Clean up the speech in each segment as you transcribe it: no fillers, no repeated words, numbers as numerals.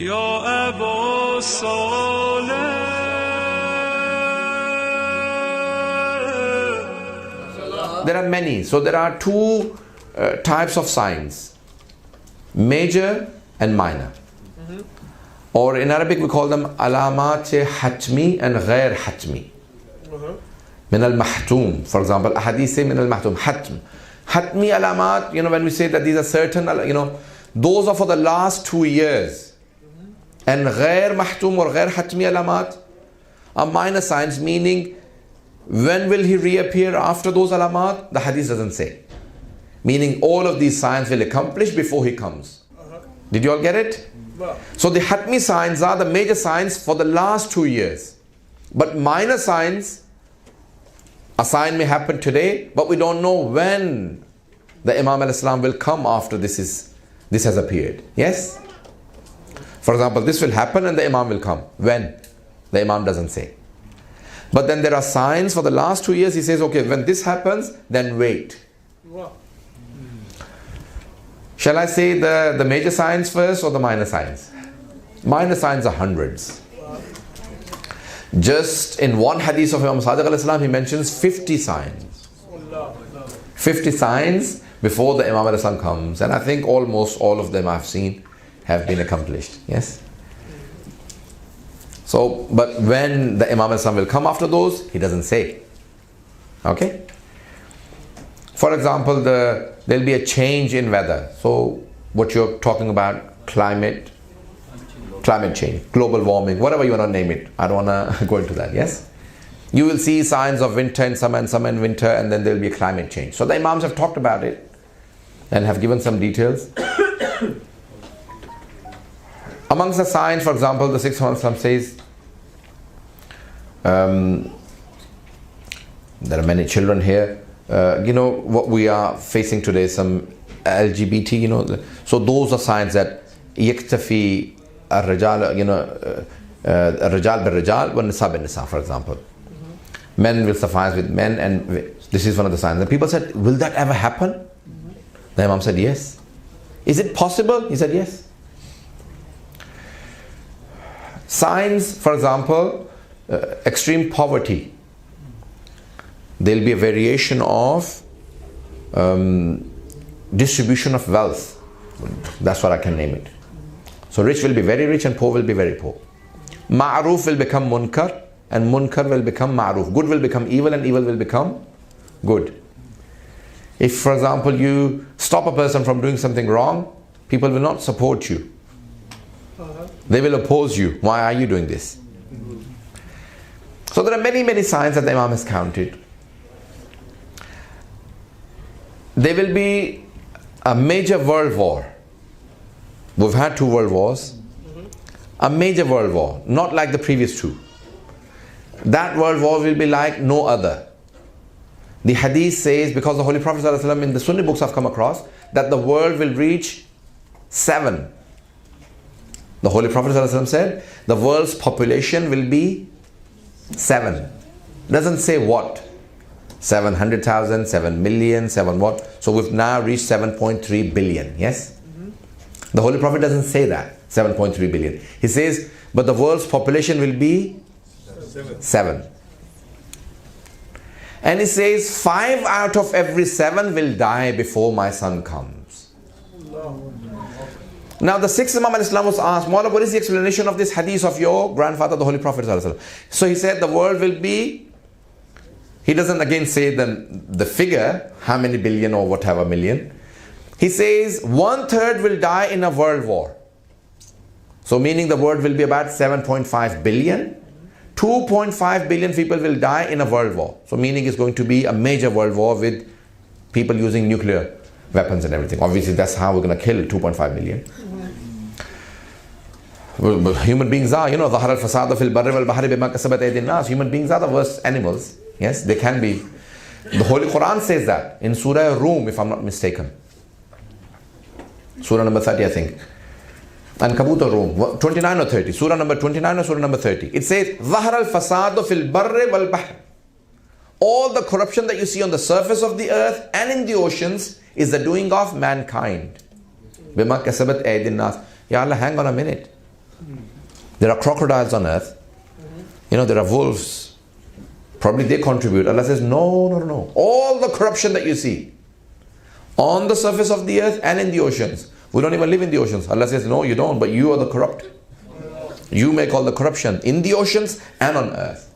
یا ابا صالح. There are many. So there are two types of signs, major and minor. Or in Arabic we call them alamat hatmi and ghair hatmi. Min al-mahtum. For example, a hadith say min al-mahtum, hatm. Hatmi alamat, when we say that these are certain, those are for the last 2 years. And ghair mahtum or ghair hatmi alamat are minor signs, meaning when will he reappear after those alamat? The hadith doesn't say. Meaning all of these signs will accomplish before he comes. Did you all get it? So the hatmi signs are the major signs for the last 2 years. But minor signs, a sign may happen today, but we don't know when the Imam al-Islam will come after this has appeared. Yes? For example, this will happen and the Imam will come. When? The Imam doesn't say. But then there are signs for the last 2 years. He says, okay, when this happens, then wait. Shall I say the major signs first or the minor signs? Minor signs are hundreds. Just in one hadith of Imam Sadiq al-Islam, he mentions 50 signs. 50 signs before the Imam al-Islam comes. And I think almost all of them I've seen have been accomplished. Yes? So, but when the Imam al-Islam will come after those, he doesn't say. Okay? For example, there'll be a change in weather. So, what you're talking about, climate change, global warming, whatever you want to name it. I don't want to go into that, yes? You will see signs of winter in summer and summer in winter, and then there'll be a climate change. So the Imams have talked about it and have given some details. Amongst the signs, for example, the Sixth Imam says, there are many children here. What we are facing today, some LGBT, so those are signs that yaktafi ar-rajal, ar-rajal bil-rajal wa nisa bil-nisa, for example. Men will suffice with men, and this is one of the signs. And people said, will that ever happen? The Imam said, yes. Is it possible? He said, yes. Signs, for example, extreme poverty. There'll be a variation of distribution of wealth. That's what I can name it. So rich will be very rich and poor will be very poor. Ma'ruf will become munkar and munkar will become ma'ruf. Good will become evil and evil will become good. If, for example, you stop a person from doing something wrong, people will not support you. They will oppose you. Why are you doing this? So there are many, many signs that the Imam has counted. There will be a major world war. We've had 2 world wars. A major world war, not like the previous 2. That world war will be like no other. The hadith says, because the Holy Prophet ﷺ in the Sunni books I've come across, that the world will reach 7. The Holy Prophet ﷺ said, the world's population will be 7. Doesn't say what. 700,000, 7 million, 7 what. So we've now reached 7.3 billion. Yes? The Holy Prophet doesn't say that. 7.3 billion. He says, but the world's population will be 7. And he says, 5 out of every 7 will die before my son comes. Now the 6th Imam al-Islam was asked, Mawla, what is the explanation of this hadith of your grandfather, the Holy Prophet ﷺ? So he said, the world will be, he doesn't again say the figure, how many billion or whatever million. He says, 1/3 will die in a world war. So meaning the world will be about 7.5 billion. 2.5 billion people will die in a world war. So meaning it's going to be a major world war with people using nuclear weapons and everything. Obviously that's how we're going to kill 2.5 billion. Well, human beings are, ظهر الفساد في البر والبحر بما كسبت أيدي الناس. Human beings are the worst animals. Yes, they can be. The Holy Quran says that in Surah Rum, if I'm not mistaken. Surah number 30, I think. And Ankabut or Rum, 29 or 30. Surah number 29 or Surah number 30. It says, ظهر الفساد في البر والبحر. All the corruption that you see on the surface of the earth and in the oceans is the doing of mankind. بما كسبت أيدي الناس. Ya Allah, hang on a minute. There are crocodiles on earth. There are wolves. Probably they contribute. Allah says, no. All the corruption that you see on the surface of the earth and in the oceans. We don't even live in the oceans. Allah says, no, you don't, but you are the corrupt. You make all the corruption in the oceans and on earth.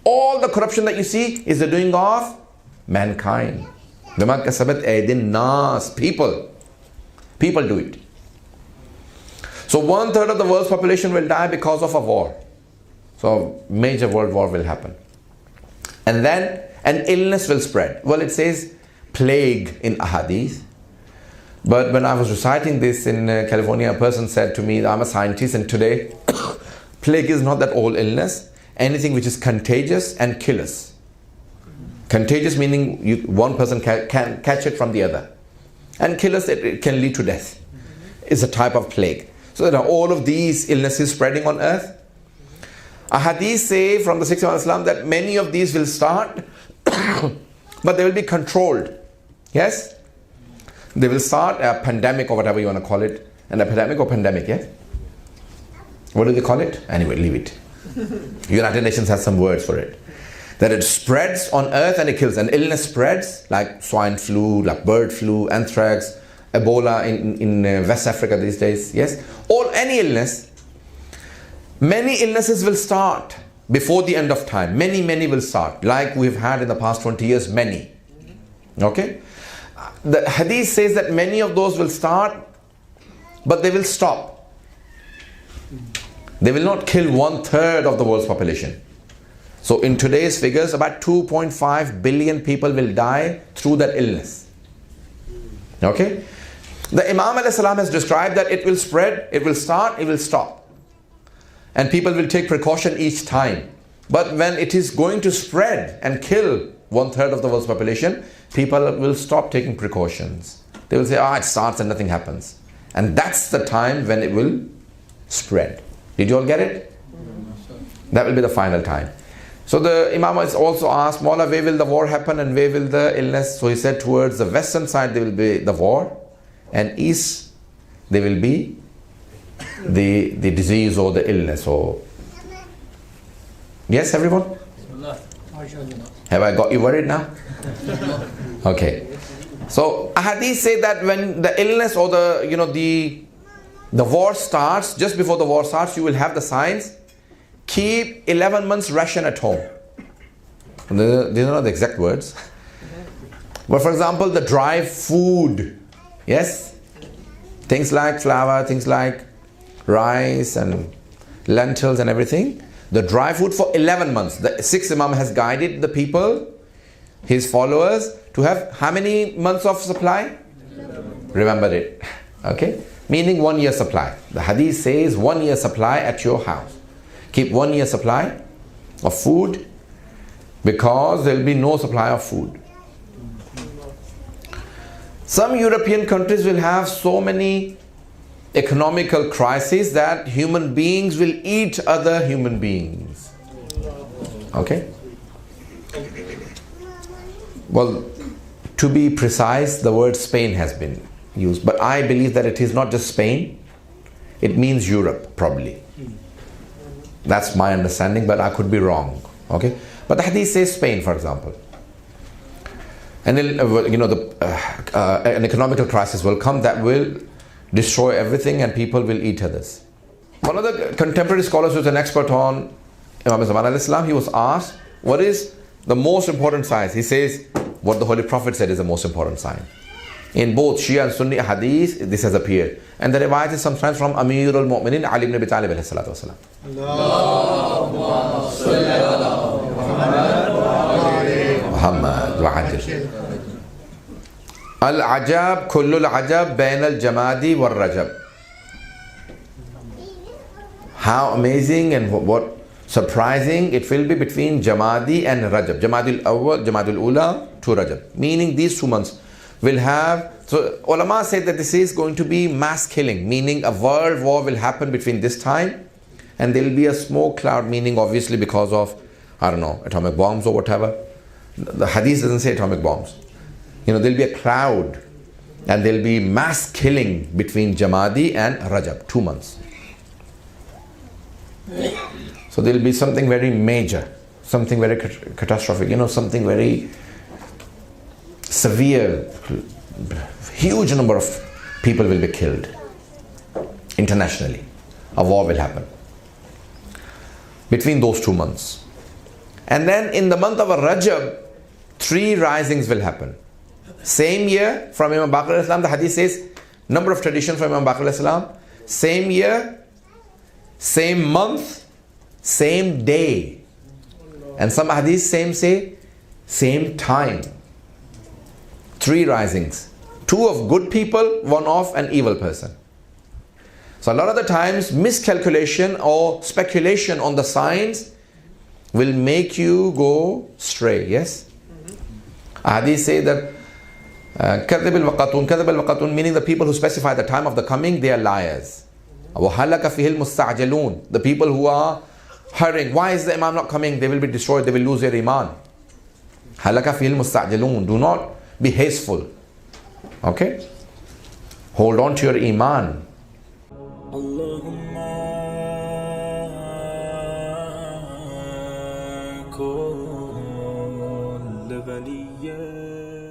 All the corruption that you see is the doing of mankind. Bima kasabat aydin nas, people. People do it. So 1/3 of the world's population will die because of a war. So major world war will happen. And then an illness will spread. Well, it says plague in ahadith. But when I was reciting this in California, a person said to me, I'm a scientist, and today plague is not that old illness. Anything which is contagious and killers. Contagious meaning one person can catch it from the other. And killers, it can lead to death. It's a type of plague. So there are all of these illnesses spreading on earth. A hadith say from the 6th of Islam that many of these will start, but they will be controlled. Yes? They will start a pandemic or whatever you want to call it. An epidemic or pandemic, yes? What do they call it? Anyway, leave it. United Nations has some words for it. That it spreads on earth and it kills. An illness spreads like swine flu, like bird flu, anthrax, Ebola in West Africa these days. Yes? Any illness. Many illnesses will start before the end of time. Many will start. Like we've had in the past 20 years, many. Okay? The hadith says that many of those will start, but they will stop. They will not kill 1/3 of the world's population. So in today's figures, about 2.5 billion people will die through that illness. Okay? The Imam ﷺ has described that it will spread, it will start, it will stop. And people will take precaution each time. But when it is going to spread and kill 1/3 of the world's population, people will stop taking precautions. They will say, it starts and nothing happens. And that's the time when it will spread. Did you all get it? That will be the final time. So the Imam is also asked, Mawla, where will the war happen and where will the illness? So he said towards the western side there will be the war, and east there will be the disease or the illness. Or yes, everyone? Have I got you worried now? Okay. So hadith say that when the illness or the war starts, just before the war starts, you will have the signs. Keep 11 months ration at home. These are not the exact words. But for example, the dry food. Yes? Things like flour, things like rice and lentils and everything. The dry food for 11 months. The 6th Imam has guided the people, his followers, to have how many months of supply? 11. Remember it. Okay? Meaning 1 year supply. The hadith says 1 year supply at your house. Keep 1 year supply of food, because there will be no supply of food. Some European countries will have so many economical crises that human beings will eat other human beings. Okay? Well, to be precise, the word Spain has been used, but I believe that it is not just Spain, it means Europe probably. That's my understanding, but I could be wrong. Okay? But the hadith says Spain, for example. And then, an economical crisis will come that will destroy everything and people will eat others. One of the contemporary scholars who is an expert on Imam Zaman al-Islam, he was asked, what is the most important sign? He says, what the Holy Prophet said is the most important sign. In both Shia and Sunni hadith, this has appeared. And the riwayat is sometimes from Amir al-Mu'minin Ali ibn Abi Talib alayhi salatu wasalam. Allahumma salli ala Muhammad wa ajil. Al-ajab, kullu al-ajab, bain al-jamadi wa rajab. How amazing and what surprising it will be between Jamadi and Rajab. Jamadil Awwal, Jamadil Ula to Rajab. Meaning these 2 months will have, so ulama said that this is going to be mass killing, meaning a world war will happen between this time, and there will be a smoke cloud, meaning obviously because of, atomic bombs or whatever. The hadith doesn't say atomic bombs. There will be a cloud, and there will be mass killing between Jamadi and Rajab, 2 months. So there will be something very major, something very catastrophic, something very severe. Huge number of people will be killed internationally. A war will happen between those 2 months. And then in the month of Rajab, 3 risings will happen. Same year from Imam Baqir al-Islam, the hadith says, number of traditions from Imam Baqir al-Islam, same year, same month, same day. And some hadiths say same time. 3 risings. 2 of good people, 1 of an evil person. So a lot of the times miscalculation or speculation on the signs will make you go stray. Yes? Hadith say that كذب الوقتون, meaning the people who specify the time of the coming, they are liars. وَهَلَكَ فِيهِ الْمُسْتَعْجَلُونَ, the people who are hurrying, why is the Imam not coming? They will be destroyed, they will lose their iman. هَلَكَ فِيهِ الْمُسْتَعْجَلُونَ, do not be hasteful. Okay? Hold on to your iman. اللهم كن لوليك